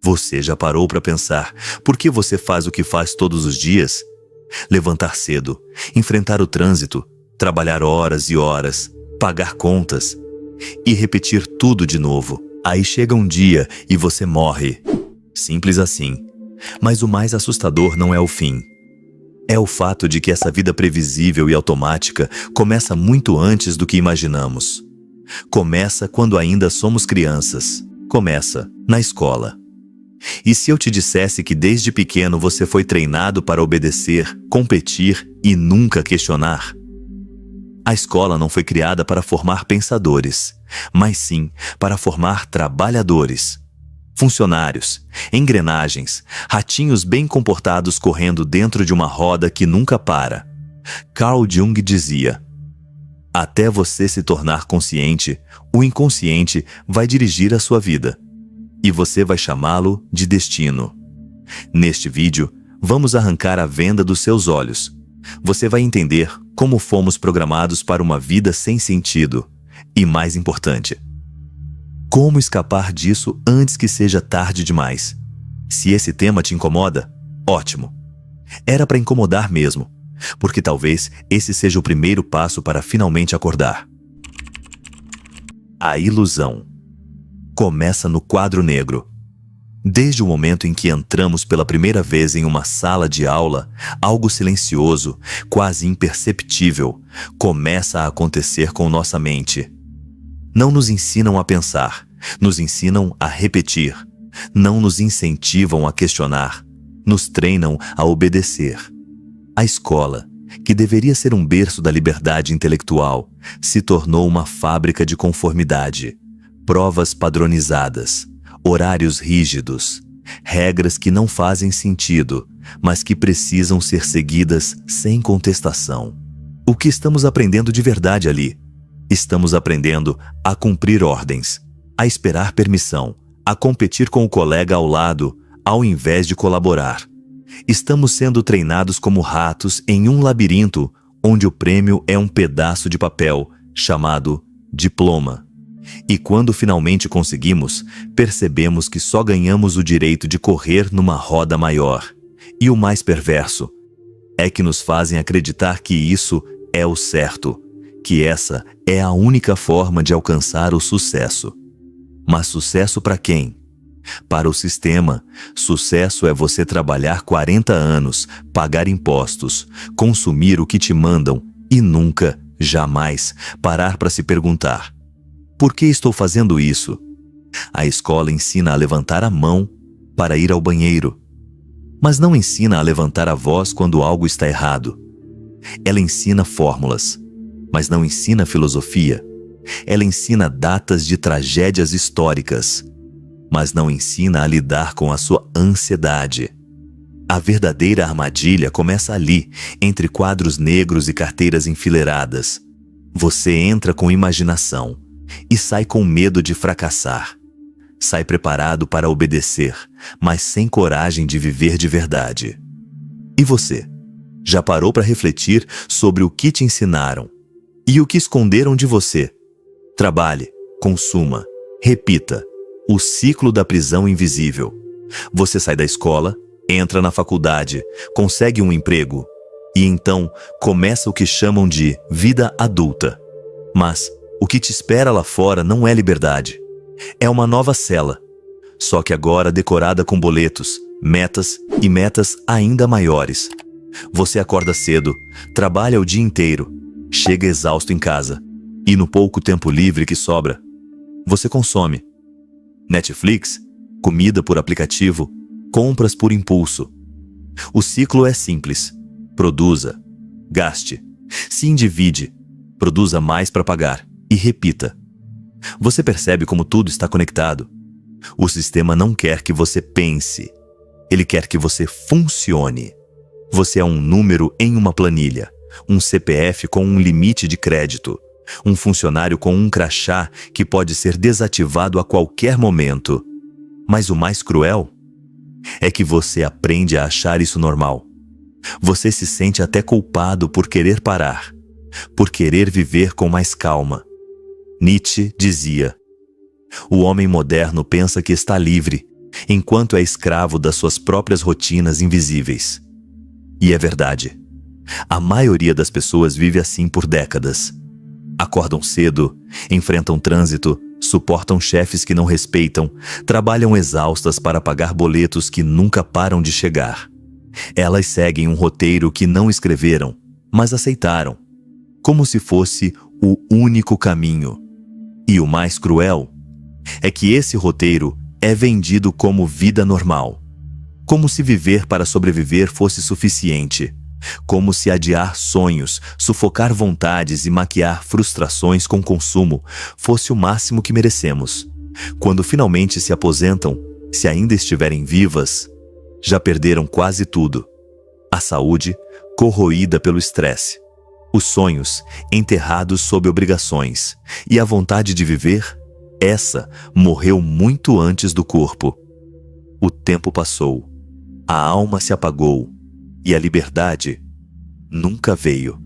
Você já parou para pensar por que você faz o que faz todos os dias? Levantar cedo, enfrentar o trânsito, trabalhar horas e horas, pagar contas e repetir tudo de novo. Aí chega um dia e você morre. Simples assim. Mas o mais assustador não é o fim. É o fato de que essa vida previsível e automática começa muito antes do que imaginamos. Começa quando ainda somos crianças. Começa na escola. E se eu te dissesse que desde pequeno você foi treinado para obedecer, competir e nunca questionar? A escola não foi criada para formar pensadores, mas sim para formar trabalhadores. Funcionários, engrenagens, ratinhos bem comportados correndo dentro de uma roda que nunca para. Carl Jung dizia: até você se tornar consciente, o inconsciente vai dirigir a sua vida. E você vai chamá-lo de destino. Neste vídeo, vamos arrancar a venda dos seus olhos. Você vai entender como fomos programados para uma vida sem sentido. E mais importante, como escapar disso antes que seja tarde demais. Se esse tema te incomoda, ótimo. Era para incomodar mesmo, porque talvez esse seja o primeiro passo para finalmente acordar. A ilusão começa no quadro negro. Desde o momento em que entramos pela primeira vez em uma sala de aula, algo silencioso, quase imperceptível, começa a acontecer com nossa mente. Não nos ensinam a pensar, nos ensinam a repetir. Não nos incentivam a questionar, nos treinam a obedecer. A escola, que deveria ser um berço da liberdade intelectual, se tornou uma fábrica de conformidade. Provas padronizadas, horários rígidos, regras que não fazem sentido, mas que precisam ser seguidas sem contestação. O que estamos aprendendo de verdade ali? Estamos aprendendo a cumprir ordens, a esperar permissão, a competir com o colega ao lado, ao invés de colaborar. Estamos sendo treinados como ratos em um labirinto onde o prêmio é um pedaço de papel chamado diploma. E quando finalmente conseguimos, percebemos que só ganhamos o direito de correr numa roda maior. E o mais perverso é que nos fazem acreditar que isso é o certo, que essa é a única forma de alcançar o sucesso. Mas sucesso para quem? Para o sistema, sucesso é você trabalhar 40 anos, pagar impostos, consumir o que te mandam e nunca, jamais, parar para se perguntar: por que estou fazendo isso? A escola ensina a levantar a mão para ir ao banheiro, mas não ensina a levantar a voz quando algo está errado. Ela ensina fórmulas, mas não ensina filosofia. Ela ensina datas de tragédias históricas, mas não ensina a lidar com a sua ansiedade. A verdadeira armadilha começa ali, entre quadros negros e carteiras enfileiradas. Você entra com imaginação e sai com medo de fracassar. Sai preparado para obedecer, mas sem coragem de viver de verdade. E você? Já parou para refletir sobre o que te ensinaram e o que esconderam de você? Trabalhe, consuma, repita. O ciclo da prisão invisível. Você sai da escola, entra na faculdade, consegue um emprego e então começa o que chamam de vida adulta. Mas o que te espera lá fora não é liberdade. É uma nova cela, só que agora decorada com boletos, metas e metas ainda maiores. Você acorda cedo, trabalha o dia inteiro, chega exausto em casa e no pouco tempo livre que sobra, você consome. Netflix, comida por aplicativo, compras por impulso. O ciclo é simples. Produza, gaste, se endivide, produza mais para pagar e repita. Você percebe como tudo está conectado? O sistema não quer que você pense. Ele quer que você funcione. Você é um número em uma planilha, um CPF com um limite de crédito, um funcionário com um crachá que pode ser desativado a qualquer momento. Mas o mais cruel é que você aprende a achar isso normal. Você se sente até culpado por querer parar, por querer viver com mais calma. Nietzsche dizia: o homem moderno pensa que está livre, enquanto é escravo das suas próprias rotinas invisíveis. E é verdade. A maioria das pessoas vive assim por décadas. Acordam cedo, enfrentam trânsito, suportam chefes que não respeitam, trabalham exaustas para pagar boletos que nunca param de chegar. Elas seguem um roteiro que não escreveram, mas aceitaram, como se fosse o único caminho. E o mais cruel é que esse roteiro é vendido como vida normal, como se viver para sobreviver fosse suficiente, como se adiar sonhos, sufocar vontades e maquiar frustrações com consumo fosse o máximo que merecemos. Quando finalmente se aposentam, se ainda estiverem vivas, já perderam quase tudo. A saúde corroída pelo estresse, os sonhos enterrados sob obrigações e a vontade de viver, essa morreu muito antes do corpo. O tempo passou, a alma se apagou e a liberdade nunca veio.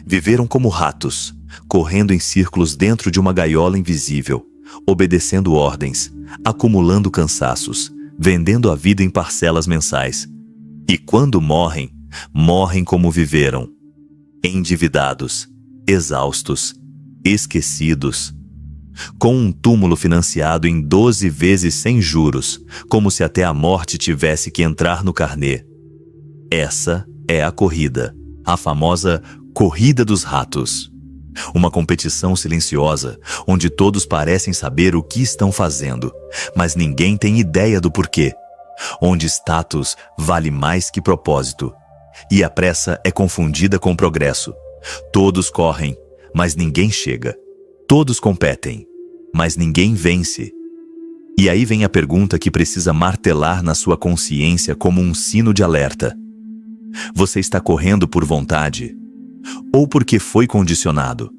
Viveram como ratos, correndo em círculos dentro de uma gaiola invisível, obedecendo ordens, acumulando cansaços, vendendo a vida em parcelas mensais. E quando morrem, morrem como viveram, endividados, exaustos, esquecidos, com um túmulo financiado em 12 vezes sem juros, como se até a morte tivesse que entrar no carnê. Essa é a corrida, a famosa Corrida dos Ratos. Uma competição silenciosa, onde todos parecem saber o que estão fazendo, mas ninguém tem ideia do porquê. Onde status vale mais que propósito, e a pressa é confundida com progresso. Todos correm, mas ninguém chega. Todos competem, mas ninguém vence. E aí vem a pergunta que precisa martelar na sua consciência como um sino de alerta. Você está correndo por vontade? Ou porque foi condicionado?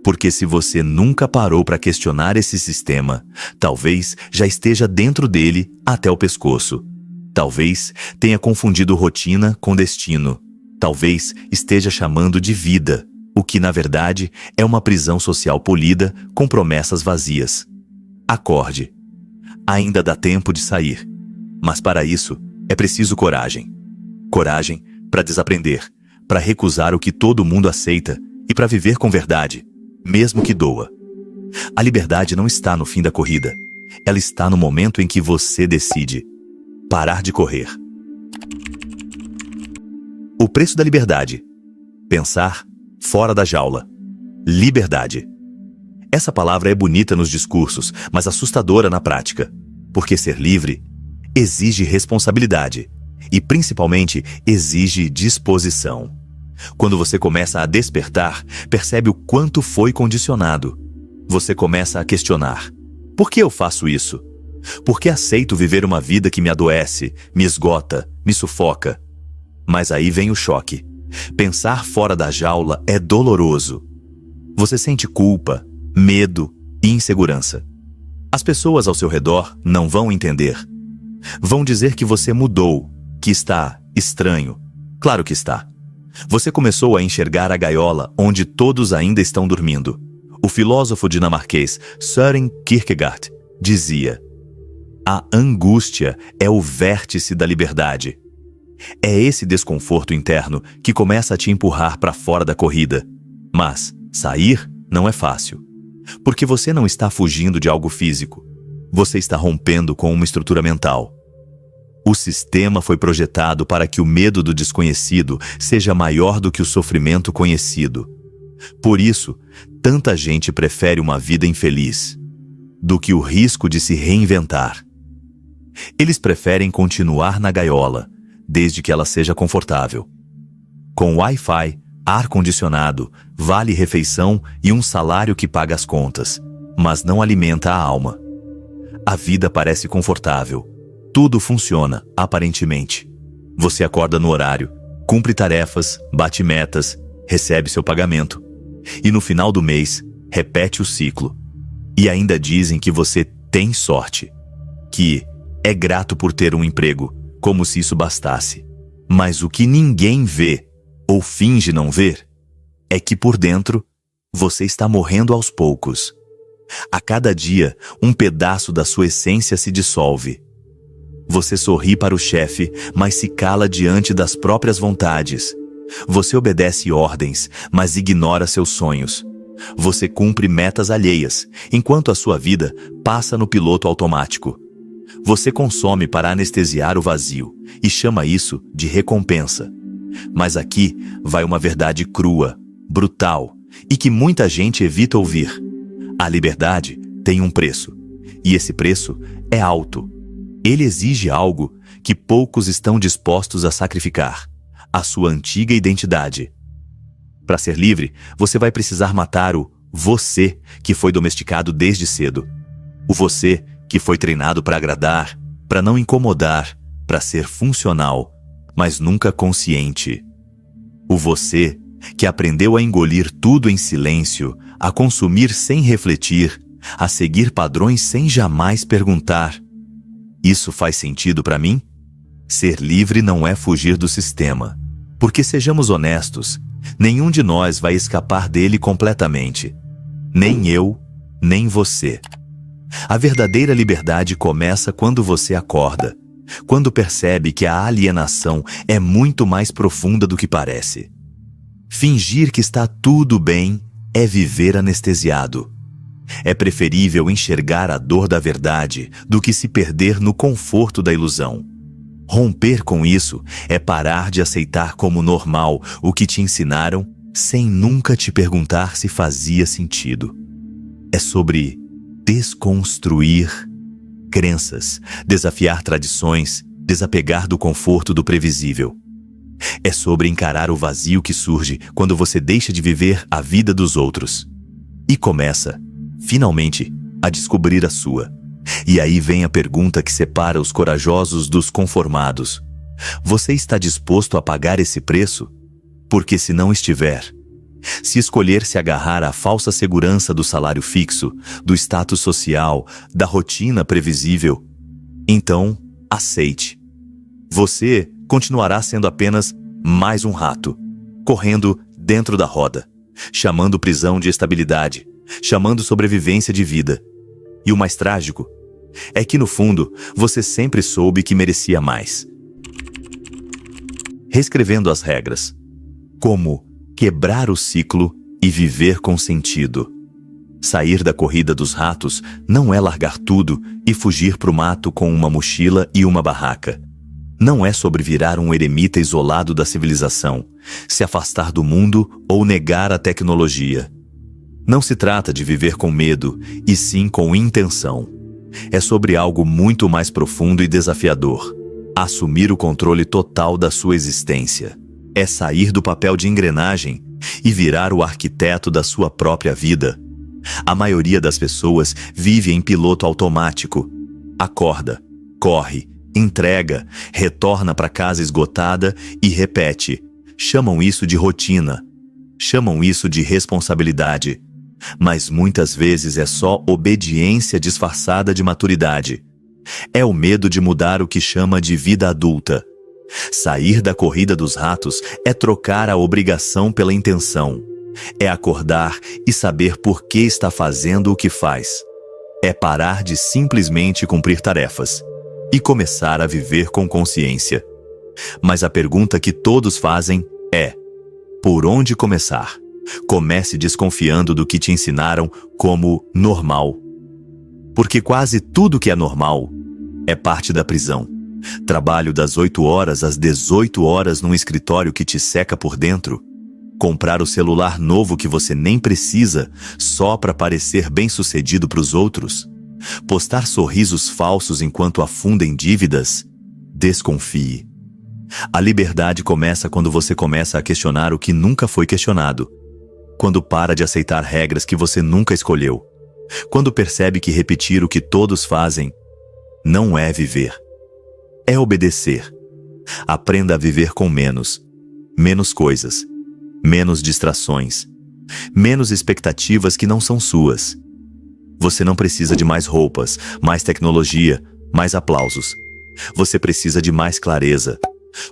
Porque se você nunca parou para questionar esse sistema, talvez já esteja dentro dele até o pescoço. Talvez tenha confundido rotina com destino. Talvez esteja chamando de vida, o que na verdade é uma prisão social polida com promessas vazias. Acorde. Ainda dá tempo de sair. Mas para isso é preciso coragem. Coragem para desaprender, para recusar o que todo mundo aceita e para viver com verdade, mesmo que doa. A liberdade não está no fim da corrida. Ela está no momento em que você decide parar de correr. O preço da liberdade. Pensar fora da jaula. Liberdade. Essa palavra é bonita nos discursos, mas assustadora na prática, porque ser livre exige responsabilidade e, principalmente, exige disposição. Quando você começa a despertar, percebe o quanto foi condicionado. Você começa a questionar: por que eu faço isso? Por que aceito viver uma vida que me adoece, me esgota, me sufoca? Mas aí vem o choque. Pensar fora da jaula é doloroso. Você sente culpa, medo e insegurança. As pessoas ao seu redor não vão entender. Vão dizer que você mudou, que está estranho. Claro que está. Você começou a enxergar a gaiola onde todos ainda estão dormindo. O filósofo dinamarquês Søren Kierkegaard dizia: a angústia é o vértice da liberdade. É esse desconforto interno que começa a te empurrar para fora da corrida. Mas sair não é fácil. Porque você não está fugindo de algo físico. Você está rompendo com uma estrutura mental. O sistema foi projetado para que o medo do desconhecido seja maior do que o sofrimento conhecido. Por isso, tanta gente prefere uma vida infeliz do que o risco de se reinventar. Eles preferem continuar na gaiola, desde que ela seja confortável. Com Wi-Fi, ar-condicionado, vale-refeição e um salário que paga as contas, mas não alimenta a alma. A vida parece confortável. Tudo funciona, aparentemente. Você acorda no horário, cumpre tarefas, bate metas, recebe seu pagamento. E no final do mês, repete o ciclo. E ainda dizem que você tem sorte, que é grato por ter um emprego, como se isso bastasse. Mas o que ninguém vê, ou finge não ver, é que por dentro você está morrendo aos poucos. A cada dia, um pedaço da sua essência se dissolve. Você sorri para o chefe, mas se cala diante das próprias vontades. Você obedece ordens, mas ignora seus sonhos. Você cumpre metas alheias, enquanto a sua vida passa no piloto automático. Você consome para anestesiar o vazio e chama isso de recompensa. Mas aqui vai uma verdade crua, brutal e que muita gente evita ouvir. A liberdade tem um preço, e esse preço é alto. Ele exige algo que poucos estão dispostos a sacrificar: a sua antiga identidade. Para ser livre, você vai precisar matar o você que foi domesticado desde cedo. O você que foi treinado para agradar, para não incomodar, para ser funcional, mas nunca consciente. O você que aprendeu a engolir tudo em silêncio, a consumir sem refletir, a seguir padrões sem jamais perguntar: isso faz sentido para mim? Ser livre não é fugir do sistema. Porque, sejamos honestos, nenhum de nós vai escapar dele completamente. Nem eu, nem você. A verdadeira liberdade começa quando você acorda, quando percebe que a alienação é muito mais profunda do que parece. Fingir que está tudo bem é viver anestesiado. É preferível enxergar a dor da verdade do que se perder no conforto da ilusão. Romper com isso é parar de aceitar como normal o que te ensinaram sem nunca te perguntar se fazia sentido. É sobre desconstruir crenças, desafiar tradições, desapegar do conforto do previsível. É sobre encarar o vazio que surge quando você deixa de viver a vida dos outros e começa, finalmente, a descobrir a sua. E aí vem a pergunta que separa os corajosos dos conformados. Você está disposto a pagar esse preço? Porque se não estiver, se escolher se agarrar à falsa segurança do salário fixo, do status social, da rotina previsível, então aceite. Você continuará sendo apenas mais um rato, correndo dentro da roda, chamando prisão de estabilidade, chamando sobrevivência de vida. E o mais trágico é que, no fundo, você sempre soube que merecia mais. Reescrevendo as regras. Como quebrar o ciclo e viver com sentido. Sair da corrida dos ratos não é largar tudo e fugir para o mato com uma mochila e uma barraca. Não é sobre virar um eremita isolado da civilização, se afastar do mundo ou negar a tecnologia. Não se trata de viver com medo, e sim com intenção. É sobre algo muito mais profundo e desafiador: assumir o controle total da sua existência. É sair do papel de engrenagem e virar o arquiteto da sua própria vida. A maioria das pessoas vive em piloto automático. Acorda, corre, entrega, retorna para casa esgotada e repete. Chamam isso de rotina. Chamam isso de responsabilidade. Mas muitas vezes é só obediência disfarçada de maturidade. É o medo de mudar o que chama de vida adulta. Sair da corrida dos ratos é trocar a obrigação pela intenção. É acordar e saber por que está fazendo o que faz. É parar de simplesmente cumprir tarefas e começar a viver com consciência. Mas a pergunta que todos fazem é: por onde começar? Comece desconfiando do que te ensinaram como normal. Porque quase tudo que é normal é parte da prisão. Trabalho das 8 horas às 18 horas num escritório que te seca por dentro. Comprar o celular novo que você nem precisa só para parecer bem-sucedido para os outros. Postar sorrisos falsos enquanto afunda em dívidas. Desconfie. A liberdade começa quando você começa a questionar o que nunca foi questionado. Quando para de aceitar regras que você nunca escolheu. Quando percebe que repetir o que todos fazem não é viver. É obedecer. Aprenda a viver com menos. Menos coisas. Menos distrações. Menos expectativas que não são suas. Você não precisa de mais roupas, mais tecnologia, mais aplausos. Você precisa de mais clareza.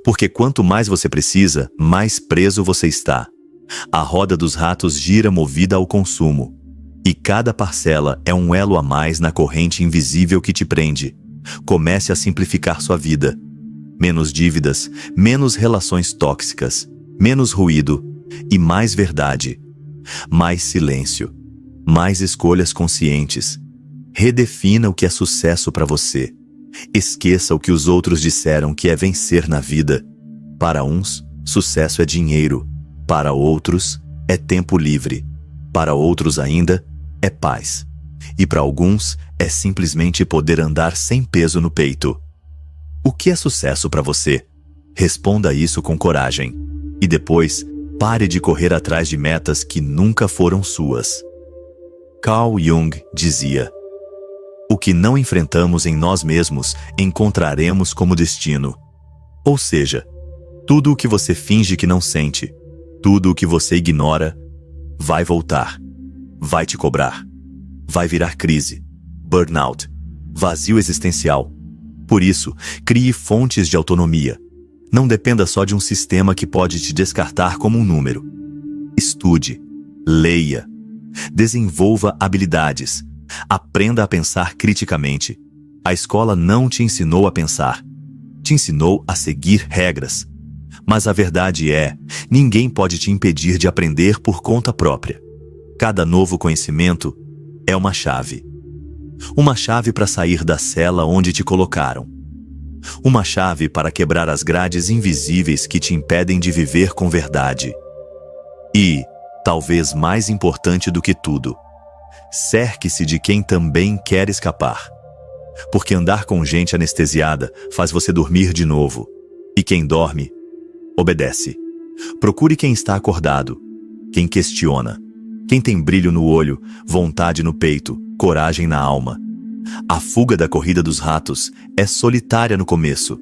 Porque quanto mais você precisa, mais preso você está. A roda dos ratos gira movida ao consumo. E cada parcela é um elo a mais na corrente invisível que te prende. Comece a simplificar sua vida. Menos dívidas, menos relações tóxicas, menos ruído e mais verdade. Mais silêncio, mais escolhas conscientes. Redefina o que é sucesso para você. Esqueça o que os outros disseram que é vencer na vida. Para uns, sucesso é dinheiro. Para outros, é tempo livre. Para outros ainda, é paz. E para alguns, é simplesmente poder andar sem peso no peito. O que é sucesso para você? Responda isso com coragem. E depois, pare de correr atrás de metas que nunca foram suas. Carl Jung dizia: o que não enfrentamos em nós mesmos, encontraremos como destino. Ou seja, tudo o que você finge que não sente, tudo o que você ignora, vai voltar, vai te cobrar, vai virar crise, burnout, vazio existencial. Por isso, crie fontes de autonomia. Não dependa só de um sistema que pode te descartar como um número. Estude, leia, desenvolva habilidades, aprenda a pensar criticamente. A escola não te ensinou a pensar, te ensinou a seguir regras. Mas a verdade é, ninguém pode te impedir de aprender por conta própria. Cada novo conhecimento é uma chave. Uma chave para sair da cela onde te colocaram. Uma chave para quebrar as grades invisíveis que te impedem de viver com verdade. E, talvez mais importante do que tudo, cerque-se de quem também quer escapar. Porque andar com gente anestesiada faz você dormir de novo. E quem dorme, obedece. Procure quem está acordado, quem questiona, quem tem brilho no olho, vontade no peito, coragem na alma. A fuga da corrida dos ratos é solitária no começo.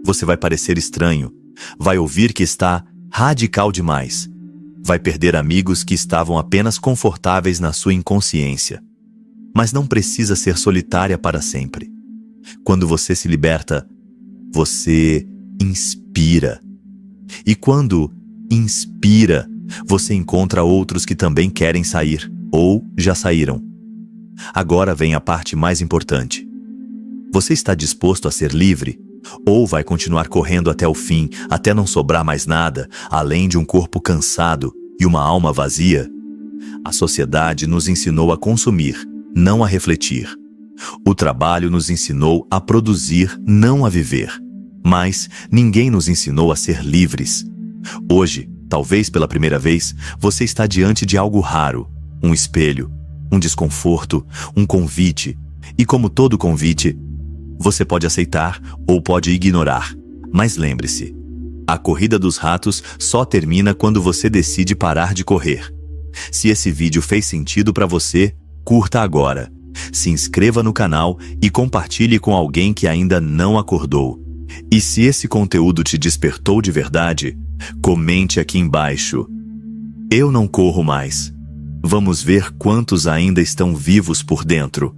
Você vai parecer estranho, vai ouvir que está radical demais, vai perder amigos que estavam apenas confortáveis na sua inconsciência. Mas não precisa ser solitária para sempre. Quando você se liberta, você inspira. E quando inspira, você encontra outros que também querem sair, ou já saíram. Agora vem a parte mais importante. Você está disposto a ser livre? Ou vai continuar correndo até o fim, até não sobrar mais nada, além de um corpo cansado e uma alma vazia? A sociedade nos ensinou a consumir, não a refletir. O trabalho nos ensinou a produzir, não a viver. Mas ninguém nos ensinou a ser livres. Hoje, talvez pela primeira vez, você está diante de algo raro, um espelho, um desconforto, um convite. E como todo convite, você pode aceitar ou pode ignorar. Mas lembre-se, a corrida dos ratos só termina quando você decide parar de correr. Se esse vídeo fez sentido para você, curta agora. Se inscreva no canal e compartilhe com alguém que ainda não acordou. E se esse conteúdo te despertou de verdade, comente aqui embaixo: eu não corro mais. Vamos ver quantos ainda estão vivos por dentro.